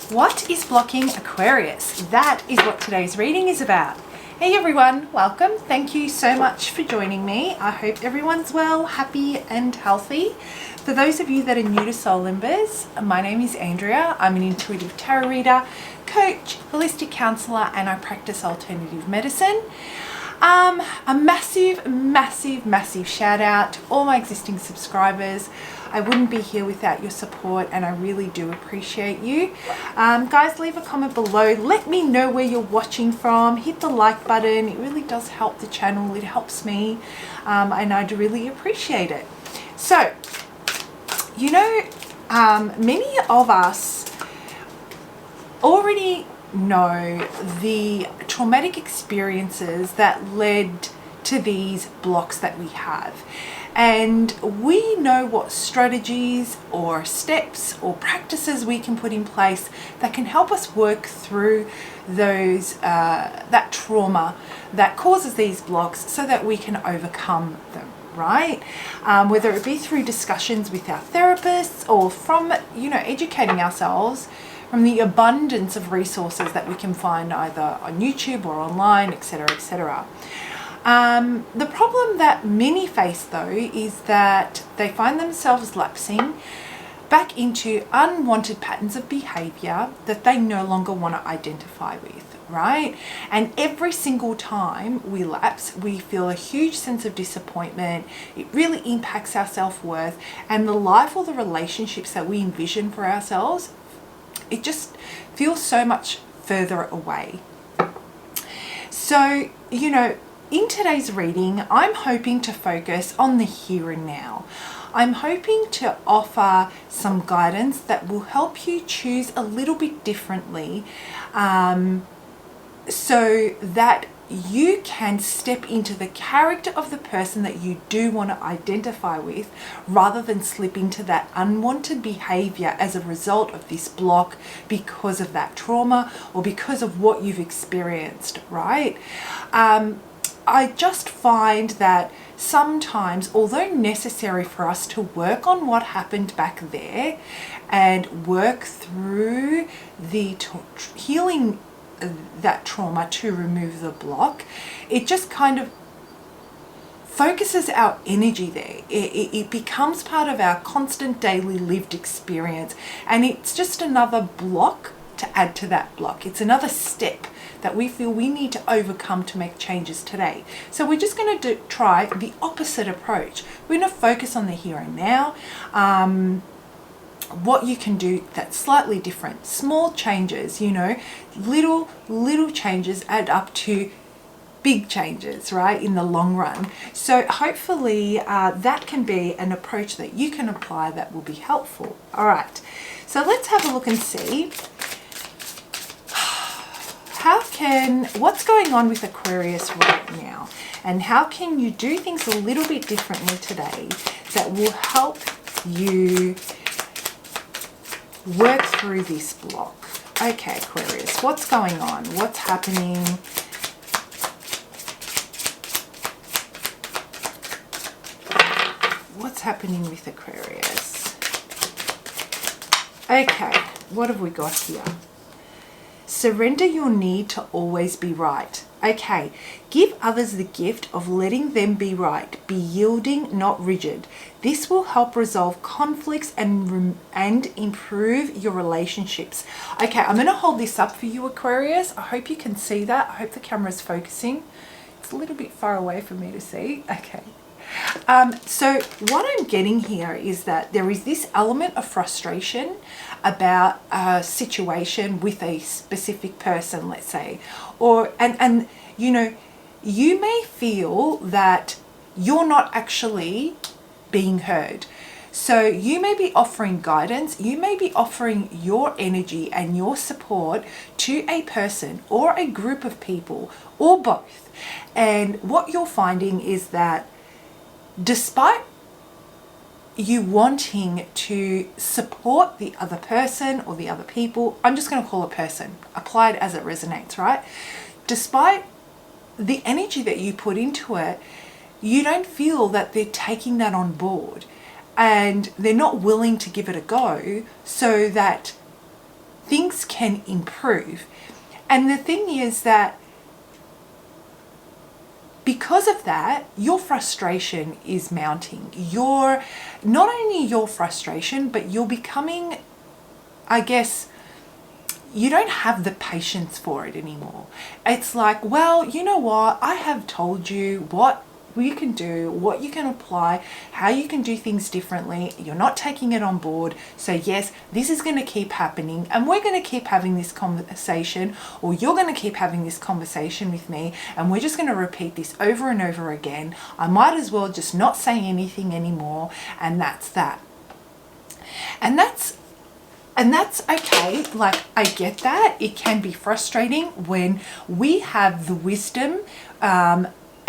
What is blocking Aquarius? That is what today's reading is about. Hey everyone, welcome. Thank you so much for joining me. I hope everyone's well, happy and healthy. For those of you that are new to Soul Embers, my name is Andrea. I'm an intuitive tarot reader, coach, holistic counsellor, and I practice alternative medicine. A massive shout out to all my existing subscribers. I wouldn't be here without your support and I really do appreciate you. Guys, leave a comment below. Let me know where you're watching from. Hit the like button. It really does help the channel. It helps me and I'd really appreciate it. So, you know, many of us already know the traumatic experiences that led to these blocks that we have, and we know what strategies or steps or practices we can put in place that can help us work through those that trauma that causes these blocks so that we can overcome them, right? Whether it be through discussions with our therapists or from, you know, educating ourselves from the abundance of resources that we can find either on YouTube or online, etc., etc. The problem that many face though is that they find themselves lapsing back into unwanted patterns of behavior that they no longer want to identify with, right? And every single time we lapse, we feel a huge sense of disappointment. It really impacts our self-worth and the life or the relationships that we envision for ourselves. It just feels so much further away. So, you know, in today's reading, I'm hoping to focus on the here and now. I'm hoping to offer some guidance that will help you choose a little bit differently so that you can step into the character of the person that you do want to identify with rather than slip into that unwanted behavior as a result of this block because of that trauma or because of what you've experienced, right? I just find that sometimes, although necessary for us to work on what happened back there and work through the healing that trauma to remove the block, it just kind of focuses our energy there. It becomes part of our constant daily lived experience, and it's just another block to add to that block. It's another step that we feel we need to overcome to make changes today. So we're just going to try the opposite approach. We're going to focus on the here and now. What you can do that's slightly different, small changes, you know, little changes add up to big changes, right, in the long run. So hopefully that can be an approach that you can apply that will be helpful. All right, so let's have a look and see what's going on with Aquarius right now, and how can you do things a little bit differently today that will help you work through this block. Okay, Aquarius, what's going on? What's happening? What's happening with Aquarius? Okay, what have we got here? Surrender your need to always be right. Okay, give others the gift of letting them be right. Be yielding, not rigid. This will help resolve conflicts and improve your relationships. Okay, I'm going to hold this up for you, Aquarius. I hope you can see that. I hope the camera's focusing. It's a little bit far away for me to see. Okay. So what I'm getting here is that there is this element of frustration about a situation with a specific person, let's say, or and you know, you may feel that you're not actually being heard. So you may be offering guidance, you may be offering your energy and your support to a person or a group of people or both. And what you're finding is that despite you wanting to support the other person or the other people, I'm just going to call it person, apply it as it resonates, right? Despite the energy that you put into it, you don't feel that they're taking that on board and they're not willing to give it a go so that things can improve. And the thing is that because of that, your frustration is mounting. You're not only your frustration, but you're becoming, I guess, you don't have the patience for it anymore. It's like, well, you know what? I have told you what you can do, what you can apply, how you can do things differently. You're not taking it on board. So yes, this is going to keep happening, and we're going to keep having this conversation, or you're going to keep having this conversation with me, and we're just going to repeat this over and over again. I might as well just not say anything anymore, and that's that. And that's okay. Like, I get that. It can be frustrating when we have the wisdom,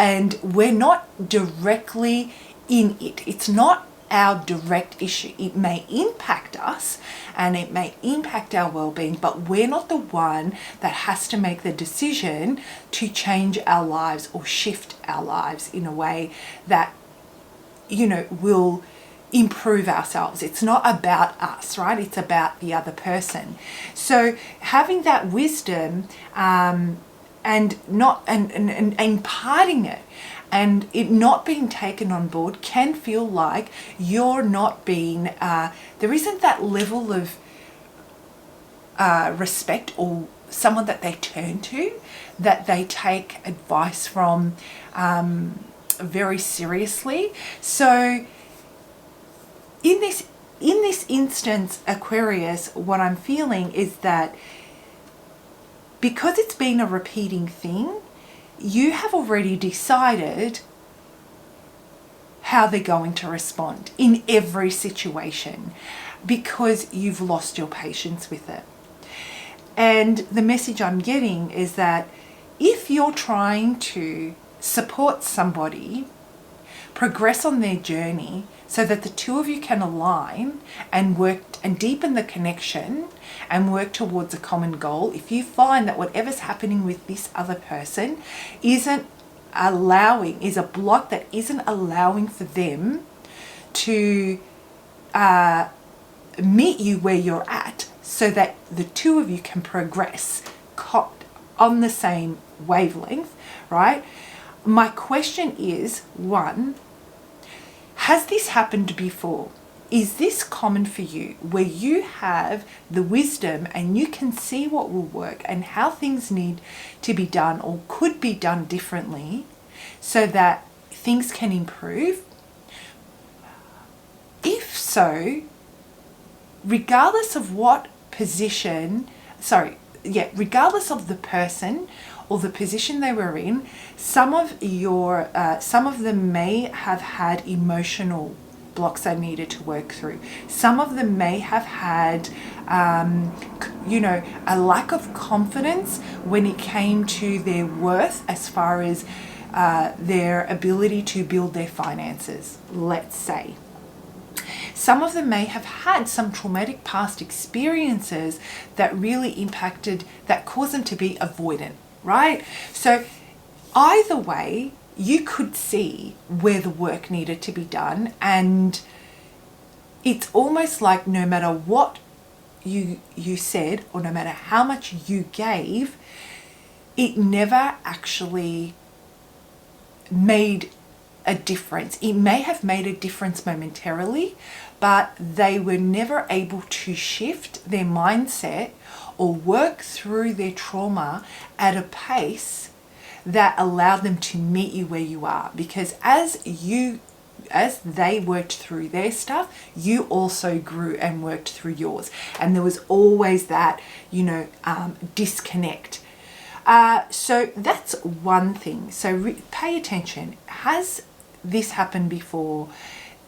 and we're not directly in it. It's not our direct issue. It may impact us and it may impact our well-being, but we're not the one that has to make the decision to change our lives or shift our lives in a way that, you know, will improve ourselves. It's not about us, right? It's about the other person. So having that wisdom, and imparting it, and it not being taken on board, can feel like you're not being, there isn't that level of respect or someone that they turn to, that they take advice from very seriously. So in this instance, Aquarius, what I'm feeling is that because it's been a repeating thing, you have already decided how they're going to respond in every situation, because you've lost your patience with it. And the message I'm getting is that if you're trying to support somebody progress on their journey so that the two of you can align and work and deepen the connection and work towards a common goal, if you find that whatever's happening with this other person is a block that isn't allowing for them to meet you where you're at, so that the two of you can progress on the same wavelength, right? My question is, one, has this happened before? Is this common for you, where you have the wisdom and you can see what will work and how things need to be done or could be done differently so that things can improve? If so, regardless of what regardless of the person or the position they were in, some of them may have had emotional blocks they needed to work through. Some of them may have had, a lack of confidence when it came to their worth as far as their ability to build their finances, let's say. Some of them may have had some traumatic past experiences that really impacted, that caused them to be avoidant, right? So either way, you could see where the work needed to be done, and it's almost like no matter what you said or no matter how much you gave, it never actually made a difference. It may have made a difference momentarily, but they were never able to shift their mindset or work through their trauma at a pace that allowed them to meet you where you are. Because as they worked through their stuff, you also grew and worked through yours. And there was always that, disconnect. So that's one thing. So pay attention. Has this happened before?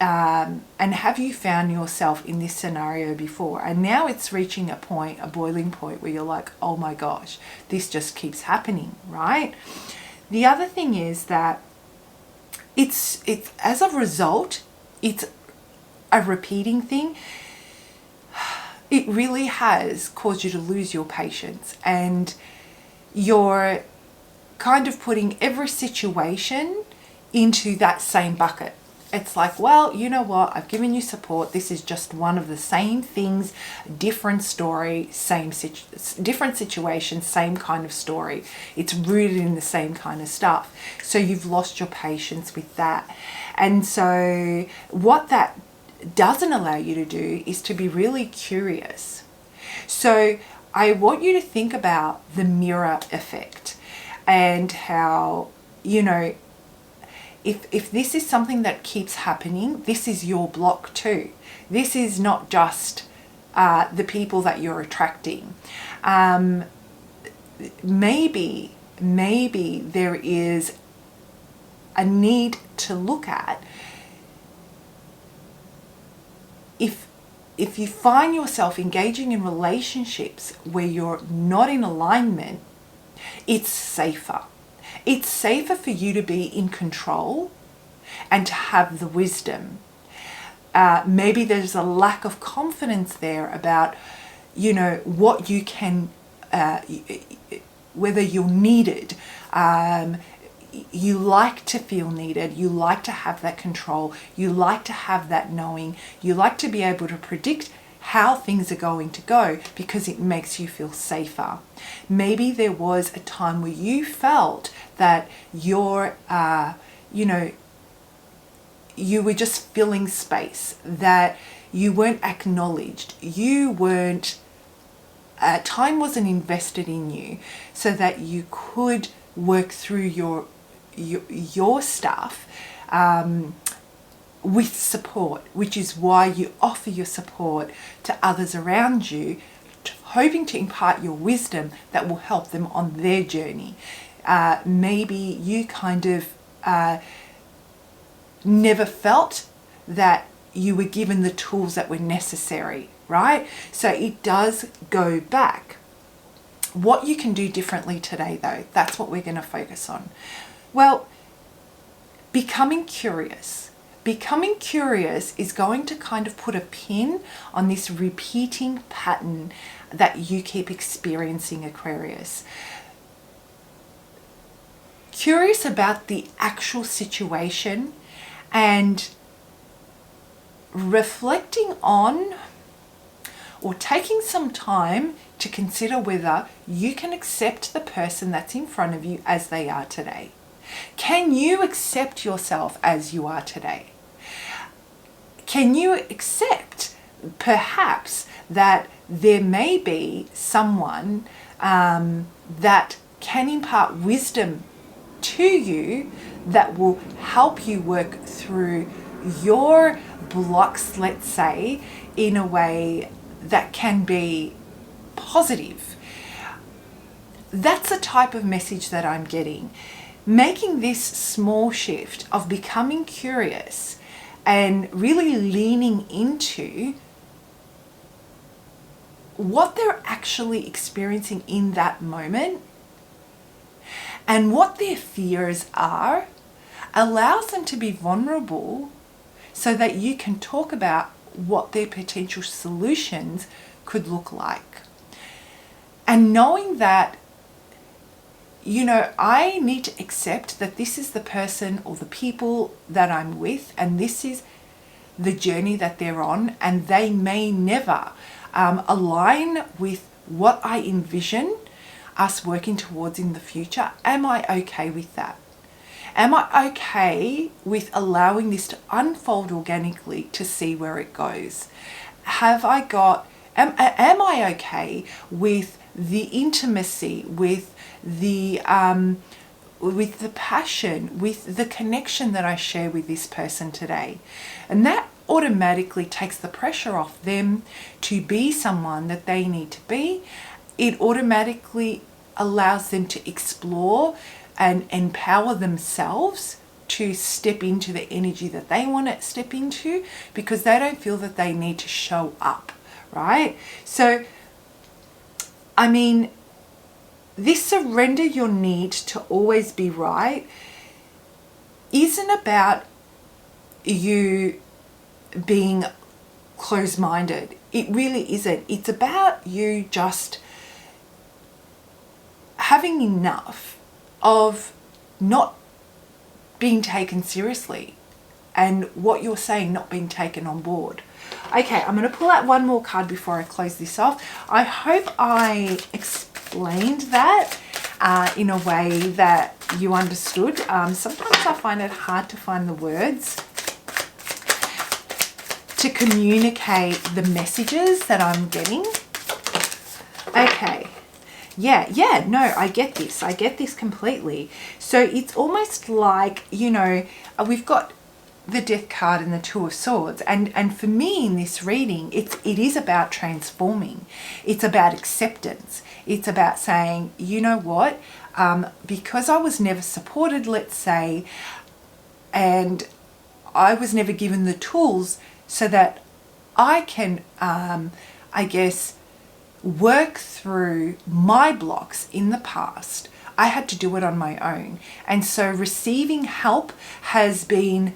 And have you found yourself in this scenario before? And now it's reaching a boiling point where you're like, oh my gosh, this just keeps happening, right? The other thing is that it's as a result, it's a repeating thing. It really has caused you to lose your patience, and you're kind of putting every situation into that same bucket. It's like, well, you know what? I've given you support. This is just one of the same things, different story, different situation, same kind of story. It's rooted in the same kind of stuff. So you've lost your patience with that. And so what that doesn't allow you to do is to be really curious. So I want you to think about the mirror effect and how, you know, if this is something that keeps happening, this is your block too. This is not just the people that you're attracting. Maybe there is a need to look at if you find yourself engaging in relationships where you're not in alignment, it's safer. It's safer for you to be in control and to have the wisdom. Maybe there's a lack of confidence there about, you know, what you can, whether you're needed. You like to feel needed. You like to have that control. You like to have that knowing. You like to be able to predict how things are going to go because it makes you feel safer. Maybe there was a time where you felt that you're, you know, you were just filling space, that you weren't acknowledged, you weren't, time wasn't invested in you so that you could work through your stuff with support, which is why you offer your support to others around you, hoping to impart your wisdom that will help them on their journey. Maybe you kind of never felt that you were given the tools that were necessary, right? So it does go back. What you can do differently today, though, that's what we're going to focus on. Well, becoming curious. Becoming curious is going to kind of put a pin on this repeating pattern that you keep experiencing, Aquarius. Curious about the actual situation and reflecting on or taking some time to consider whether you can accept the person that's in front of you as they are today. Can you accept yourself as you are today? Can you accept perhaps that there may be someone that can impart wisdom to you that will help you work through your blocks, let's say, in a way that can be positive? That's the type of message that I'm getting. Making this small shift of becoming curious and really leaning into what they're actually experiencing in that moment and what their fears are allows them to be vulnerable so that you can talk about what their potential solutions could look like. And knowing that, you know, I need to accept that this is the person or the people that I'm with, and this is the journey that they're on, and they may never align with what I envision us working towards in the future. Am I okay with that? Am I okay with allowing this to unfold organically to see where it goes? Am I okay with the intimacy, with the passion, with the connection that I share with this person today? And that automatically takes the pressure off them to be someone that they need to be. It automatically allows them to explore and empower themselves to step into the energy that they want to step into, because they don't feel that they need to show up, right? So, I mean, this surrender your need to always be right isn't about you being closed-minded. It really isn't. It's about you just having enough of not being taken seriously. and what you're saying not being taken on board. Okay, I'm going to pull out one more card before I close this off. I hope I explained that in a way that you understood. Sometimes I find it hard to find the words to communicate the messages that I'm getting. Okay. Yeah, no, I get this completely. So it's almost like, you know, we've got the Death card and the Two of Swords, and for me in this reading, it is about transforming. It's about acceptance. It's about saying, you know what, because I was never supported, let's say, and I was never given the tools so that I can, I guess, work through my blocks in the past. I had to do it on my own. And so receiving help has been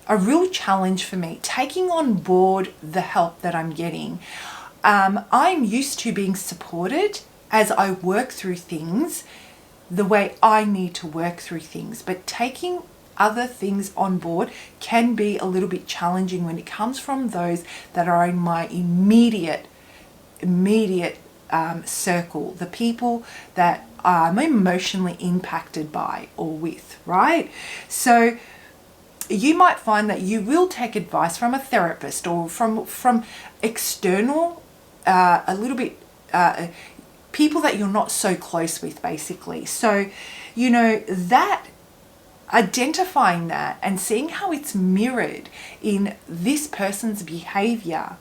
a real challenge for me, taking on board the help that I'm getting. I'm used to being supported as I work through things the way I need to work through things, but taking other things on board can be a little bit challenging when it comes from those that are in my immediate circle, the people that I'm emotionally impacted by or with, right? So you might find that you will take advice from a therapist or from external, a little bit, people that you're not so close with, basically. So, you know, that identifying that and seeing how it's mirrored in this person's behavior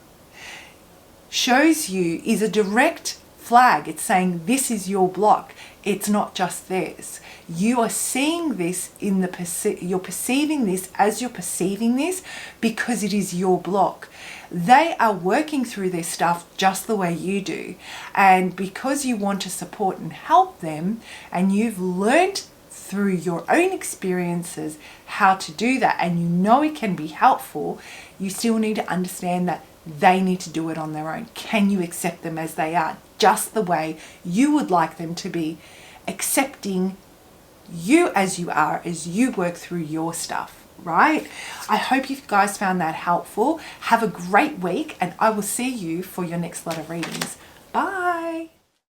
shows you is a direct flag. It's saying this is your block. It's not just theirs. You are seeing this in the you're perceiving this as you're perceiving this because it is your block. They are working through their stuff just the way you do, and because you want to support and help them, and you've learned through your own experiences how to do that, and you know it can be helpful, you still need to understand that they need to do it on their own. Can you accept them as they are, just the way you would like them to be, accepting you as you are as you work through your stuff, right? I hope you guys found that helpful. Have a great week, and I will see you for your next lot of readings. Bye.